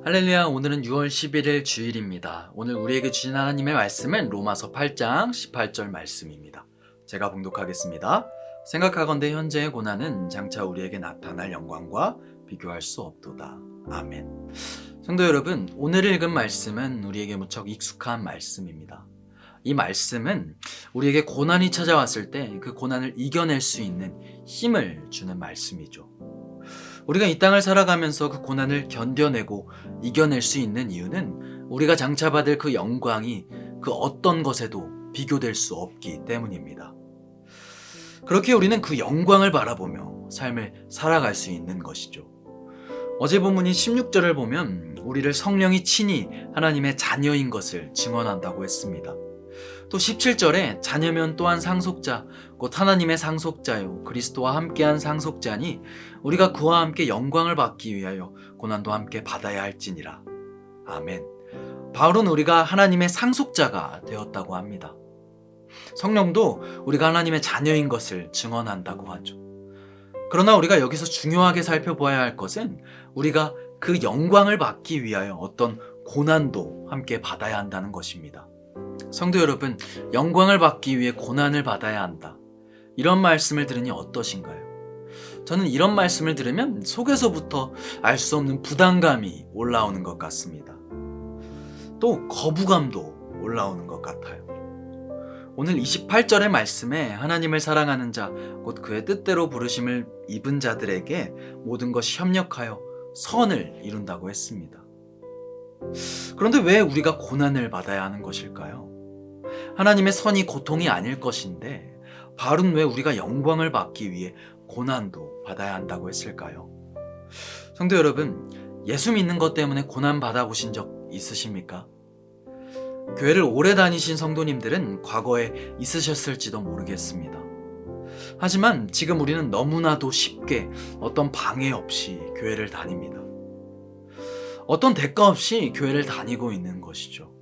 할렐루야, 오늘은 6월 11일 주일입니다. 오늘 우리에게 주신 하나님의 말씀은 로마서 8장 18절 말씀입니다. 제가 봉독하겠습니다. 생각하건대 현재의 고난은 장차 우리에게 나타날 영광과 비교할 수 없도다. 아멘. 성도 여러분, 오늘 읽은 말씀은 우리에게 무척 익숙한 말씀입니다. 이 말씀은 우리에게 고난이 찾아왔을 때 그 고난을 이겨낼 수 있는 힘을 주는 말씀이죠. 우리가 이 땅을 살아가면서 그 고난을 견뎌내고 이겨낼 수 있는 이유는 우리가 장차 받을 그 영광이 그 어떤 것에도 비교될 수 없기 때문입니다. 그렇게 우리는 그 영광을 바라보며 삶을 살아갈 수 있는 것이죠. 어제 본문인 16절을 보면 우리를 성령이 친히 하나님의 자녀인 것을 증언한다고 했습니다. 또 17절에 자녀면 또한 상속자, 곧 하나님의 상속자요 그리스도와 함께한 상속자니 우리가 그와 함께 영광을 받기 위하여 고난도 함께 받아야 할지니라. 아멘. 바울은 우리가 하나님의 상속자가 되었다고 합니다. 성령도 우리가 하나님의 자녀인 것을 증언한다고 하죠. 그러나 우리가 여기서 중요하게 살펴보아야 할 것은 우리가 그 영광을 받기 위하여 어떤 고난도 함께 받아야 한다는 것입니다. 성도 여러분, 영광을 받기 위해 고난을 받아야 한다. 이런 말씀을 들으니 어떠신가요? 저는 이런 말씀을 들으면 속에서부터 알 수 없는 부담감이 올라오는 것 같습니다. 또 거부감도 올라오는 것 같아요. 오늘 28절의 말씀에 하나님을 사랑하는 자, 곧 그의 뜻대로 부르심을 입은 자들에게 모든 것이 협력하여 선을 이룬다고 했습니다. 그런데 왜 우리가 고난을 받아야 하는 것일까요? 하나님의 선이 고통이 아닐 것인데 바울은 왜 우리가 영광을 받기 위해 고난도 받아야 한다고 했을까요? 성도 여러분, 예수 믿는 것 때문에 고난 받아보신 적 있으십니까? 교회를 오래 다니신 성도님들은 과거에 있으셨을지도 모르겠습니다. 하지만 지금 우리는 너무나도 쉽게 어떤 방해 없이 교회를 다닙니다. 어떤 대가 없이 교회를 다니고 있는 것이죠.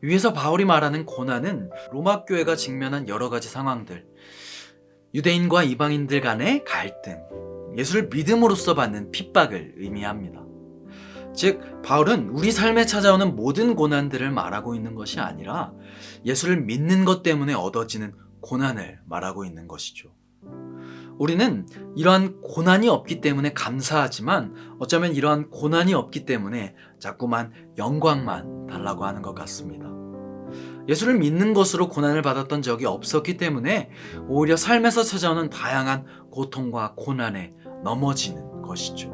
위에서 바울이 말하는 고난은 로마 교회가 직면한 여러 가지 상황들, 유대인과 이방인들 간의 갈등, 예수를 믿음으로써 받는 핍박을 의미합니다. 즉, 바울은 우리 삶에 찾아오는 모든 고난들을 말하고 있는 것이 아니라 예수를 믿는 것 때문에 얻어지는 고난을 말하고 있는 것이죠. 우리는 이러한 고난이 없기 때문에 감사하지만 어쩌면 이러한 고난이 없기 때문에 자꾸만 영광만 달라고 하는 것 같습니다. 예수를 믿는 것으로 고난을 받았던 적이 없었기 때문에 오히려 삶에서 찾아오는 다양한 고통과 고난에 넘어지는 것이죠.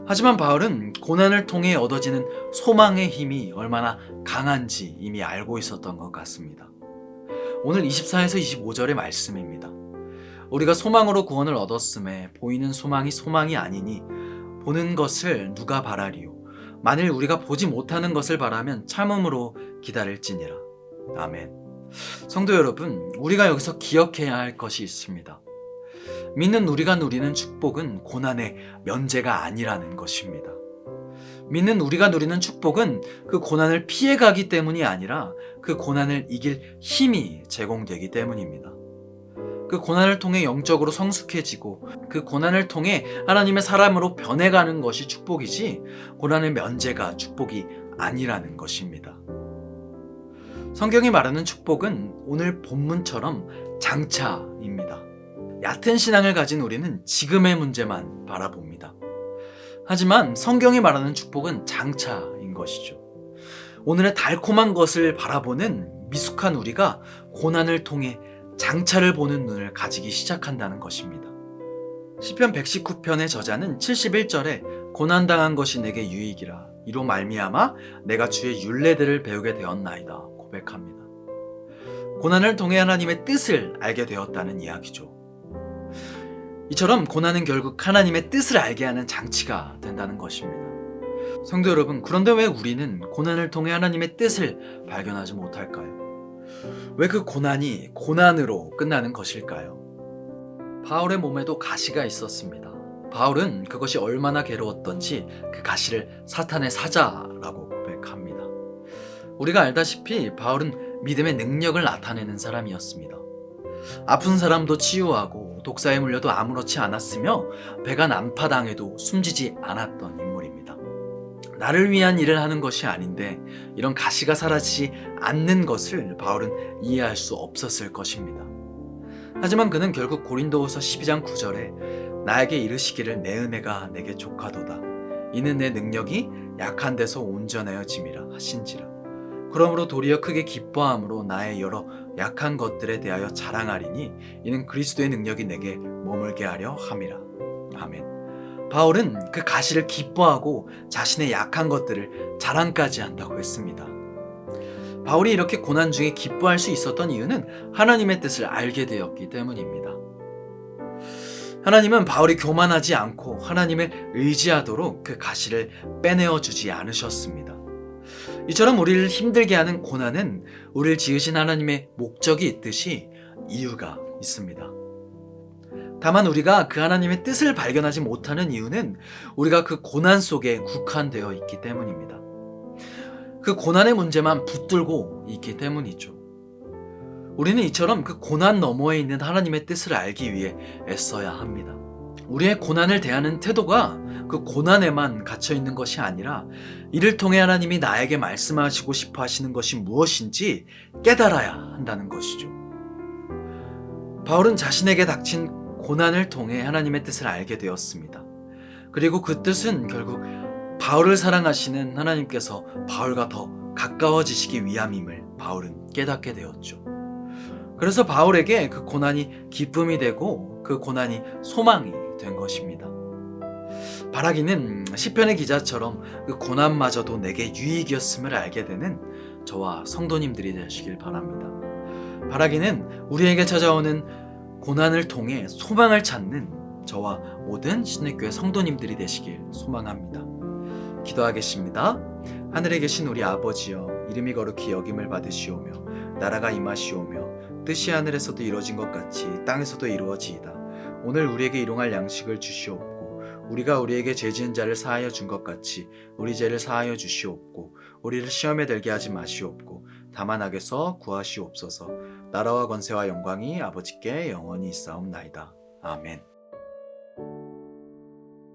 하지만 바울은 고난을 통해 얻어지는 소망의 힘이 얼마나 강한지 이미 알고 있었던 것 같습니다. 오늘 24에서 25절의 말씀입니다. 우리가 소망으로 구원을 얻었음에 보이는 소망이 소망이 아니니 보는 것을 누가 바라리요? 만일 우리가 보지 못하는 것을 바라면 참음으로 기다릴지니라. 아멘. 성도 여러분, 우리가 여기서 기억해야 할 것이 있습니다. 믿는 우리가 누리는 축복은 고난의 면제가 아니라는 것입니다. 믿는 우리가 누리는 축복은 그 고난을 피해가기 때문이 아니라 그 고난을 이길 힘이 제공되기 때문입니다. 그 고난을 통해 영적으로 성숙해지고 그 고난을 통해 하나님의 사람으로 변해가는 것이 축복이지 고난의 면제가 축복이 아니라는 것입니다. 성경이 말하는 축복은 오늘 본문처럼 장차입니다. 얕은 신앙을 가진 우리는 지금의 문제만 바라봅니다. 하지만 성경이 말하는 축복은 장차인 것이죠. 오늘의 달콤한 것을 바라보는 미숙한 우리가 고난을 통해 장차를 보는 눈을 가지기 시작한다는 것입니다. 시편 119편의 저자는 71절에 고난당한 것이 내게 유익이라 이로 말미암아 내가 주의 율례들을 배우게 되었나이다 고백합니다. 고난을 통해 하나님의 뜻을 알게 되었다는 이야기죠. 이처럼 고난은 결국 하나님의 뜻을 알게 하는 장치가 된다는 것입니다. 성도 여러분, 그런데 왜 우리는 고난을 통해 하나님의 뜻을 발견하지 못할까요? 왜 그 고난이 고난으로 끝나는 것일까요? 바울의 몸에도 가시가 있었습니다. 바울은 그것이 얼마나 괴로웠던지 그 가시를 사탄의 사자라고 고백합니다. 우리가 알다시피 바울은 믿음의 능력을 나타내는 사람이었습니다. 아픈 사람도 치유하고 독사에 물려도 아무렇지 않았으며 배가 난파당해도 숨지지 않았던 인물입니다. 나를 위한 일을 하는 것이 아닌데 이런 가시가 사라지지 않는 것을 바울은 이해할 수 없었을 것입니다. 하지만 그는 결국 고린도후서 12장 9절에 나에게 이르시기를 내 은혜가 내게 족하도다. 이는 내 능력이 약한 데서 온전하여짐이라 하신지라. 그러므로 도리어 크게 기뻐함으로 나의 여러 약한 것들에 대하여 자랑하리니 이는 그리스도의 능력이 내게 머물게 하려 함이라. 아멘. 바울은 그 가시를 기뻐하고 자신의 약한 것들을 자랑까지 한다고 했습니다. 바울이 이렇게 고난 중에 기뻐할 수 있었던 이유는 하나님의 뜻을 알게 되었기 때문입니다. 하나님은 바울이 교만하지 않고 하나님을 의지하도록 그 가시를 빼내어 주지 않으셨습니다. 이처럼 우리를 힘들게 하는 고난은 우리를 지으신 하나님의 목적이 있듯이 이유가 있습니다. 다만 우리가 그 하나님의 뜻을 발견하지 못하는 이유는 우리가 그 고난 속에 국한되어 있기 때문입니다. 그 고난의 문제만 붙들고 있기 때문이죠. 우리는 이처럼 그 고난 너머에 있는 하나님의 뜻을 알기 위해 애써야 합니다. 우리의 고난을 대하는 태도가 그 고난에만 갇혀 있는 것이 아니라 이를 통해 하나님이 나에게 말씀하시고 싶어 하시는 것이 무엇인지 깨달아야 한다는 것이죠. 바울은 자신에게 닥친 고난을 통해 하나님의 뜻을 알게 되었습니다. 그리고 그 뜻은 결국 바울을 사랑하시는 하나님께서 바울과 더 가까워지시기 위함임을 바울은 깨닫게 되었죠. 그래서 바울에게 그 고난이 기쁨이 되고 그 고난이 소망이 된 것입니다. 바라기는 시편의 기자처럼 그 고난마저도 내게 유익이었음을 알게 되는 저와 성도님들이 되시길 바랍니다. 바라기는 우리에게 찾아오는 고난을 통해 소망을 찾는 저와 모든 신내교회 성도님들이 되시길 소망합니다. 기도하겠습니다. 하늘에 계신 우리 아버지여, 이름이 거룩히 여김을 받으시오며 나라가 임하시오며 뜻이 하늘에서도 이루어진 것 같이 땅에서도 이루어지이다. 오늘 우리에게 일용할 양식을 주시옵고 우리가 우리에게 죄 지은 자를 사하여 준 것 같이 우리 죄를 사하여 주시옵고 우리를 시험에 들게 하지 마시옵고 다만 악에서 구하시옵소서. 나라와 권세와 영광이 아버지께 영원히 있사옵나이다. 아멘.